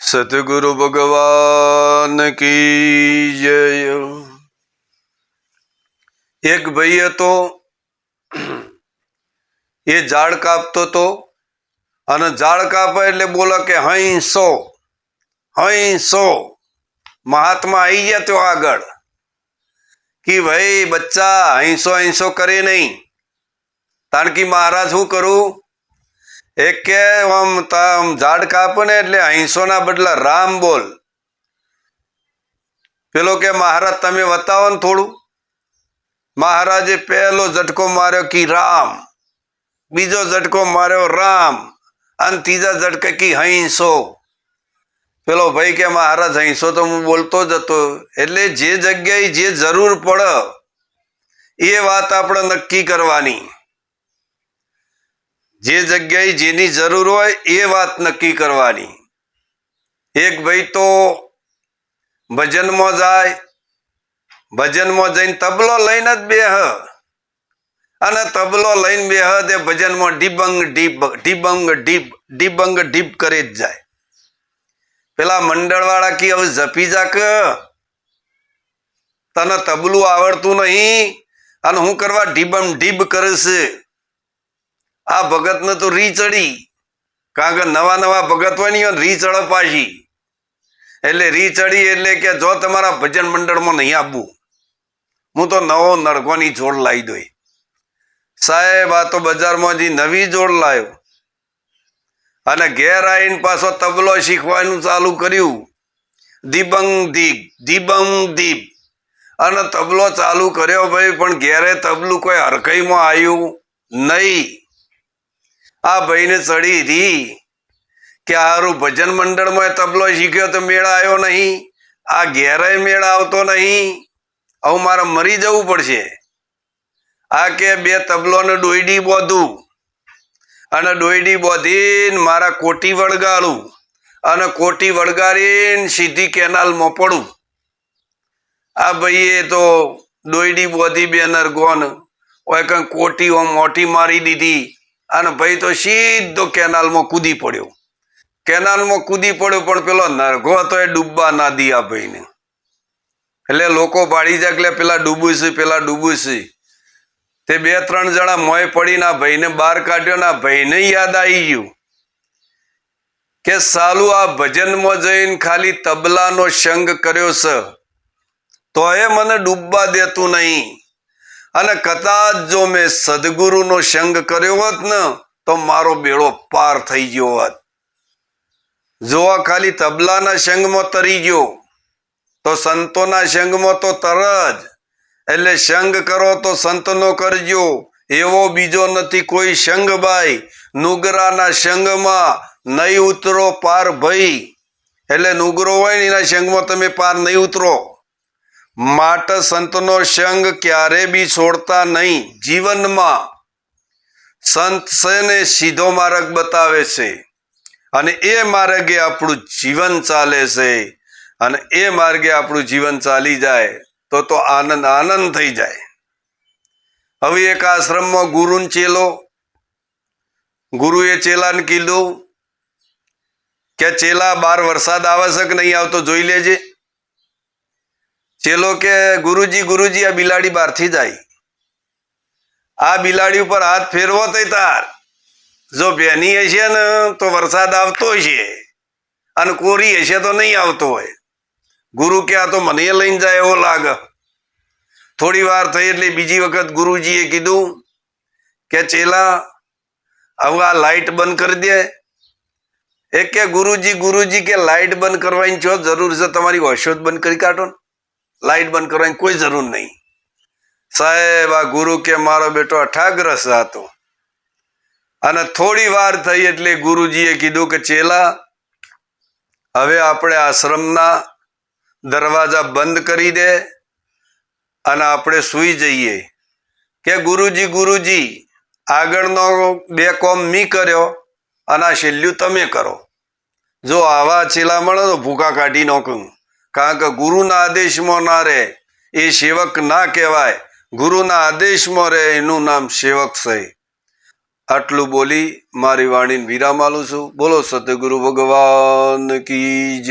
सतगुरु भगवान की जय। एक भाई હતો એ ઝાડ કાપતો હતો અને ઝાડ કાપે એટલે બોલે કે હૈસો હૈસો। મહાત્મા આવી ગયા તો આગળ कि भाई बच्चा हईसो हईसो करे नहीं। तान की महाराज शू करूं एक के हम झाड़ कापे ने एटले हईसो ना बदला राम बोल। पेलो के महाराज तमे बताओ ने थोड़ू। महाराजे पहलो झटको मार्यो कि राम, बीजो झटको मार्यो राम अने तीजा झटके की हईसो। पेलो भाई के महाराज हईसो तो हूँ बोलतो ज हतो। एटले जे जग्याए जे जरूर पड़े ए वात आपणे नक्की करवानी। जे जग्याए जेनी जरूर होय ए वात नक्की करवानी। एक भाई तो भजन में जाय, भजन में जईने तबलो लईने ज बेह अने तबलो लईने बेह ते भजन में डिबंग डिब डिबंग डिब डिबंग डिब करे ज जाय। पेला मंडळवाळा की हवे जपी जा के तने तबलू आवड़तुं नहीं अने हूँ करवा डिबम डिब करे छे। आ भगत ने तो री चढ़ी कारण के नवा नवा भगत होय ने री चढ़े पाછી। एटले री चढ़ी एटले के जो तमारा भजन मंडळ में नहीं आववुं हूँ तो नवो नरगोनी जोड़ लाई दोय। साहेब आ तो बजार में जी नवी जोड़ लायो अने घेर आईने पाछो तबलो शीखवानुं चालू कर्युं। दिबंग दीब दिबंग दीब अने तबलो चालू कर्यो भाई पण घेरे तबलू कोई हरकई में आयु नहीं। आ भाई ने चढ़ी री कि हारू भजन मंडल में तबलो शीख्यो तो मेळ आयो नहीं, आ घेरे मेळ आवतो नहीं, हवे मारे मरी जवुं पड़शे। आ के बे तबलो ने डोयडी बोधू अने डोयडी बोधीने मारा कोटी वळगाड़ू अने कोटी वळगाड़ीने सीधी केनाल में पड़ू। आ भाईए तो डोयडी बोधी बेनर गोन ओए कई कोटी ओम मोटी मारी दीधी अने भाई तो सीधो केनाल में कूदी पड्यो। केनाल में कूदी पड्यो पण पेलो नरघो हतो ए डूबवा ना दिया भाई ने। એટલે લોકો પાડી જાય એટલે પેલા ડૂબું છે પેલા ડૂબું છે। તે બે ત્રણ જણા મોય પડીને આ ભાઈને બહાર કાઢ્યો ને આ ભાઈને યાદ આવી ગયું કે સાલું આ ભજનમાં જઈને ખાલી તબલાનો સંગ કર્યો છે તો એ મને ડૂબવા દેતું નહીં અને કદાચ જો મેં સદગુરુનો સંગ કર્યો હોત ને તો મારો બેડો પાર થઈ ગયો હોત। જો આ ખાલી તબલાના સંગમાં તરી ગયો तो संतोना संग में तो तरज। एटले संग करो तो संतनो करजो एवो बीजो नथी कोई संग भाई। नुगराना संग में नहीं उतरो पार भई। एटले नुगरो होय ने एना संग में तमे पार नहीं उतरो। माटे संतनो संग क्यारे भी छोड़ता नहीं। जीवन में संत से ने सीधो मार्ग बतावे छे अने ए मार्गे आपणुं जीवन चाले छे अने ए मार्गे आपणुं जीवन चाली जाए तो आनंद आनंद थई जाए। हवे एक आश्रम में गुरु ने चेलो, गुरुए चेला ने कीधुं के चेला बार वरसाद आवे छे के नहीं आवतो जोई लेजे। चेलो के गुरुजी आ बिलाड़ी बार थी जाई। आ बिलाड़ी पर हाथ फेरवो तो तार जो बेनी हशे ने तो वरसाद आवतो हशे अने कोरी हशे तो नहीं आवतो होय। गुरु क्या तो मने लईने जाए एवो लागे। थोड़ी वार थई एटले बीजी वखत गुरुजीए कीधुं के चेला हवे आ लाइट बंद कर दे। एक के गुरुजी के लाइट बंद करवानी छो जरूर है तमारी होशोज बंद करी काढो। लाइट बंद करवानी कोई जरूर नहीं। साहेब आ गुरु के मारो बेटो अठाग्रस्त हतो अने थोड़ी वार थई एटले गुरुजीए कीधुं के चेला हवे आपणे आश्रमना दरवाजा बंद करी दे अने आपणे सुई जईए। के गुरुजी आगळनो बे कोम मी कर्यो अने आ छेल्लुं तमे करो। जो आवा चेला मळे तो भूखा काढी नाखूं कारण के गुरुना आदेश में ना रहे ए सेवक ना कहेवाय। गुरुना आदेश में रहे एनुं नाम सेवक छे। આટલું બોલી મારી વાણીને વિરામ આલું છું. બોલો સતગુરુ ભગવાન કી જય.